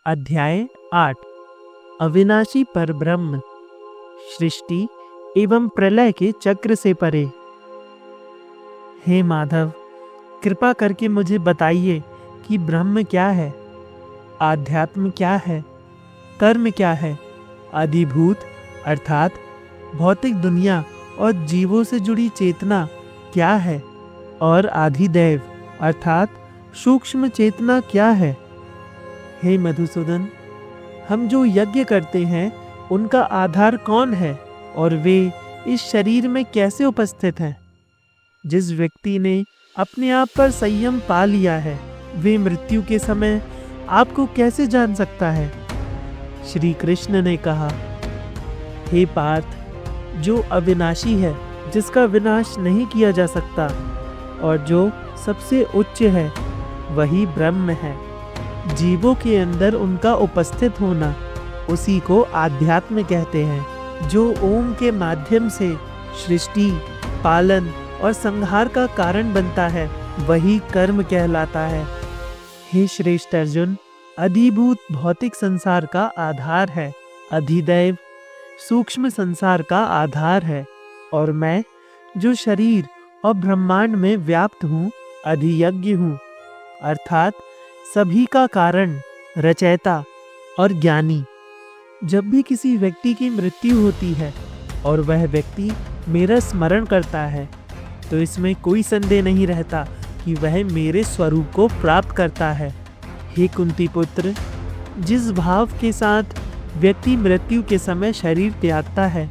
अध्याय 8 अविनाशी परब्रह्म सृष्टि एवं प्रलय के चक्र से परे। हे माधव, कृपा करके मुझे बताइए कि ब्रह्म क्या है, आध्यात्म क्या है, कर्म क्या है, आदिभूत अर्थात भौतिक दुनिया और जीवों से जुड़ी चेतना क्या है, और आधिदैव अर्थात सूक्ष्म चेतना क्या है। हे मधुसूदन, हम जो यज्ञ करते हैं उनका आधार कौन है और वे इस शरीर में कैसे उपस्थित हैं। जिस व्यक्ति ने अपने आप पर संयम पा लिया है, वे मृत्यु के समय आपको कैसे जान सकता है। श्री कृष्ण ने कहा, हे पार्थ, जो अविनाशी है, जिसका विनाश नहीं किया जा सकता और जो सबसे उच्च है, वही ब्रह्म है। जीवों के अंदर उनका उपस्थित होना, उसी को आध्यात्म कहते हैं। जो ओम के माध्यम से सृष्टि, पालन और संहार का कारण बनता है, वही कर्म कहलाता है। हे श्रेष्ठ अर्जुन, अधिभूत भौतिक संसार का आधार है, अधिदैव सूक्ष्म संसार का आधार है, और मैं जो शरीर और ब्रह्मांड में व्याप्त हूँ, अधियज्ञ हूँ, अर्थात सभी का कारण, रचयिता और ज्ञानी। जब भी किसी व्यक्ति की मृत्यु होती है और वह व्यक्ति मेरा स्मरण करता है, तो इसमें कोई संदेह नहीं रहता कि वह मेरे स्वरूप को प्राप्त करता है। हे कुंती पुत्र, जिस भाव के साथ व्यक्ति मृत्यु के समय शरीर त्यागता है,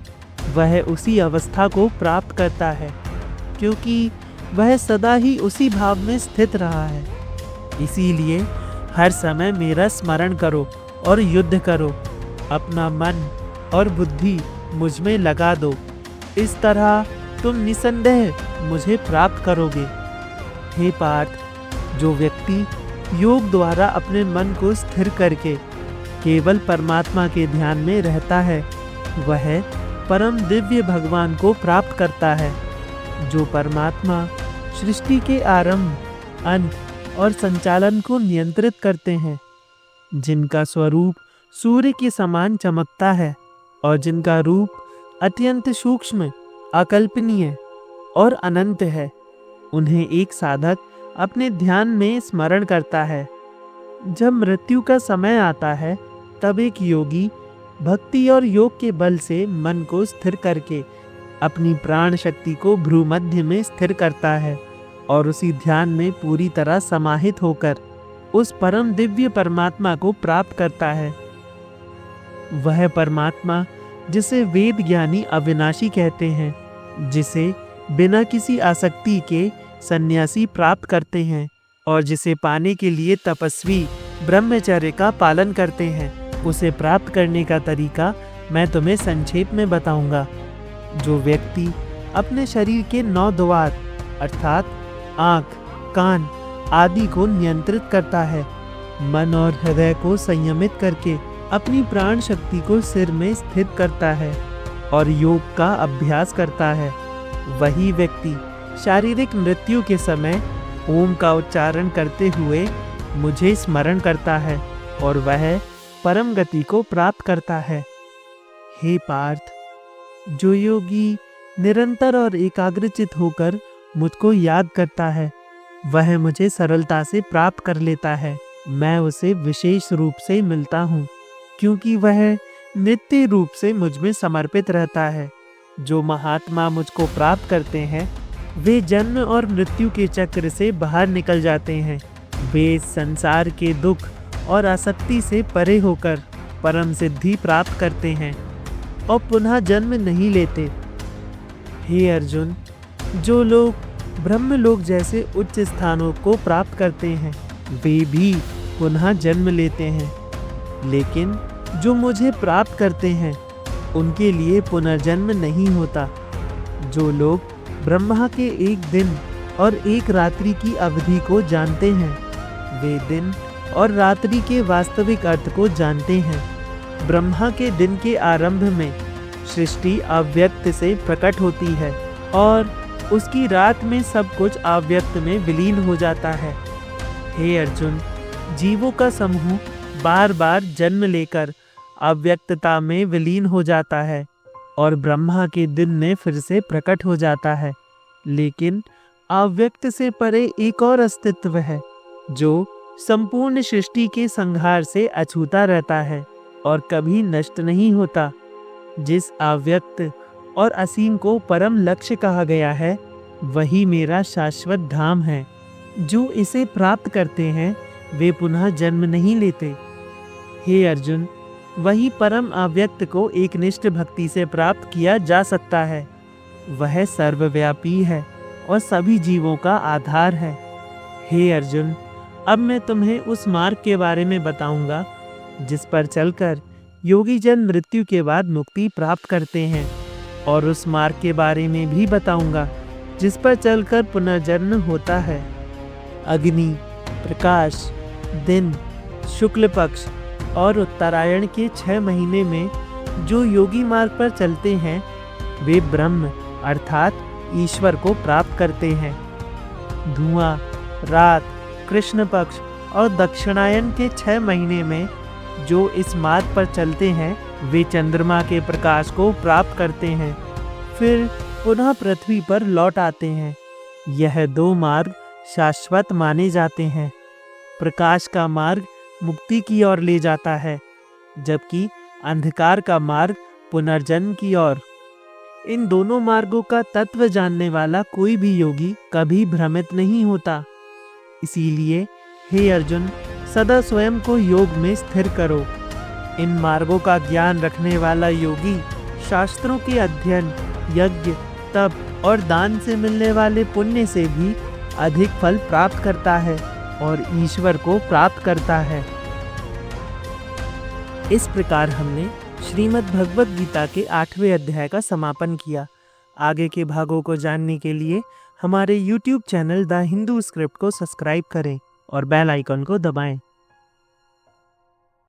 वह उसी अवस्था को प्राप्त करता है, क्योंकि वह सदा ही उसी भाव में स्थित रहा है। इसीलिए हर समय मेरा स्मरण करो और युद्ध करो, अपना मन और बुद्धि मुझ में लगा दो। इस तरह तुम निसंदेह मुझे प्राप्त करोगे। हे पार्थ, जो व्यक्ति योग द्वारा अपने मन को स्थिर करके केवल परमात्मा के ध्यान में रहता है, वह परम दिव्य भगवान को प्राप्त करता है। जो परमात्मा सृष्टि के आरंभ, अंत और संचालन को नियंत्रित करते हैं, जिनका स्वरूप सूर्य के समान चमकता है और जिनका रूप अत्यंत सूक्ष्म, अकल्पनीय और अनंत है, उन्हें एक साधक अपने ध्यान में स्मरण करता है। जब मृत्यु का समय आता है, तब एक योगी भक्ति और योग के बल से मन को स्थिर करके अपनी प्राण शक्ति को भ्रूमध्य में स्थिर करता है और उसी ध्यान में पूरी तरह समाहित होकर उस परम दिव्य परमात्मा को प्राप्त करता है। वह परमात्मा, जिसे वेद ज्ञानी अविनाशी कहते हैं, जिसे बिना किसी आसक्ति के सन्यासी प्राप्त करते हैं और जिसे पाने के लिए तपस्वी ब्रह्मचर्य का पालन करते हैं, उसे प्राप्त करने का तरीका मैं तुम्हें संक्षेप में बताऊंगा। जो व्यक्ति अपने शरीर के 9 द्वार अर्थात आँख, कान आदि को नियंत्रित करता है, मन और हृदय को संयमित करके अपनी प्राण शक्ति को सिर में स्थित करता है और योग का अभ्यास करता है, वही व्यक्ति शारीरिक मृत्यु के समय ओम का उच्चारण करते हुए मुझे स्मरण करता है और वह परम गति को प्राप्त करता है। हे पार्थ, जो योगी निरंतर और एकाग्रचित होकर मुझको याद करता है, वह मुझे सरलता से प्राप्त कर लेता है। मैं उसे विशेष रूप से मिलता हूँ, क्योंकि वह नित्य रूप से मुझ में समर्पित रहता है। जो महात्मा मुझको प्राप्त करते हैं, वे जन्म और मृत्यु के चक्र से बाहर निकल जाते हैं। वे संसार के दुख और आसक्ति से परे होकर परम सिद्धि प्राप्त करते हैं और पुनः जन्म नहीं लेते। हे अर्जुन, जो लोग ब्रह्मलोक जैसे उच्च स्थानों को प्राप्त करते हैं, वे भी पुनः जन्म लेते हैं, लेकिन जो मुझे प्राप्त करते हैं, उनके लिए पुनर्जन्म नहीं होता। जो लोग ब्रह्मा के एक दिन और एक रात्रि की अवधि को जानते हैं, वे दिन और रात्रि के वास्तविक अर्थ को जानते हैं। ब्रह्मा के दिन के आरंभ में सृष्टि अव्यक्त से प्रकट होती है और उसकी रात में सब कुछ अव्यक्त में विलीन हो जाता है। हे अर्जुन, जीवों का समूह बार बार जन्म लेकर अव्यक्तता में विलीन हो जाता है और ब्रह्मा के दिन में फिर से प्रकट हो जाता है। लेकिन अव्यक्त से परे एक और अस्तित्व है जो संपूर्ण सृष्टि के संहार से अछूता रहता है और कभी नष्ट नहीं होता। जिस अव्यक्त और असीम को परम लक्ष्य कहा गया है, वही मेरा शाश्वत धाम है। जो इसे प्राप्त करते हैं वे पुनः जन्म नहीं लेते। हे अर्जुन, वही परम अव्यक्त को एकनिष्ठ भक्ति से प्राप्त किया जा सकता है। वह सर्वव्यापी है और सभी जीवों का आधार है। हे अर्जुन, अब मैं तुम्हें उस मार्ग के बारे में बताऊंगा जिस पर चलकर योगी जन मृत्यु के बाद मुक्ति प्राप्त करते हैं, और उस मार्ग के बारे में भी बताऊंगा जिस पर चलकर पुनर्जन्म होता है। अग्नि, प्रकाश, दिन, शुक्ल पक्ष और उत्तरायण के 6 महीने में जो योगी मार्ग पर चलते हैं वे ब्रह्म अर्थात ईश्वर को प्राप्त करते हैं। धुआं, रात, कृष्ण पक्ष और दक्षिणायन के 6 महीने में जो इस मार्ग पर चलते हैं वे चंद्रमा के प्रकाश को प्राप्त करते हैं, फिर पुनः पृथ्वी पर लौट आते हैं। यह 2 मार्ग शाश्वत माने जाते हैं। प्रकाश का मार्ग मुक्ति की ओर ले जाता है, जबकि अंधकार का मार्ग पुनर्जन्म की ओर। इन दोनों मार्गों का तत्व जानने वाला कोई भी योगी कभी भ्रमित नहीं होता। इसीलिए हे अर्जुन, सदा स्वयं को योग में स्थिर करो। इन मार्गों का ज्ञान रखने वाला योगी शास्त्रों के अध्ययन, यज्ञ, तप और दान से मिलने वाले पुण्य से भी अधिक फल प्राप्त करता है और ईश्वर को प्राप्त करता है। इस प्रकार हमने श्रीमद् भगवद गीता के 8वें अध्याय का समापन किया। आगे के भागों को जानने के लिए हमारे YouTube channel the Hindu script को सब्सक्राइब करें और बेल आइकन को दबाएं।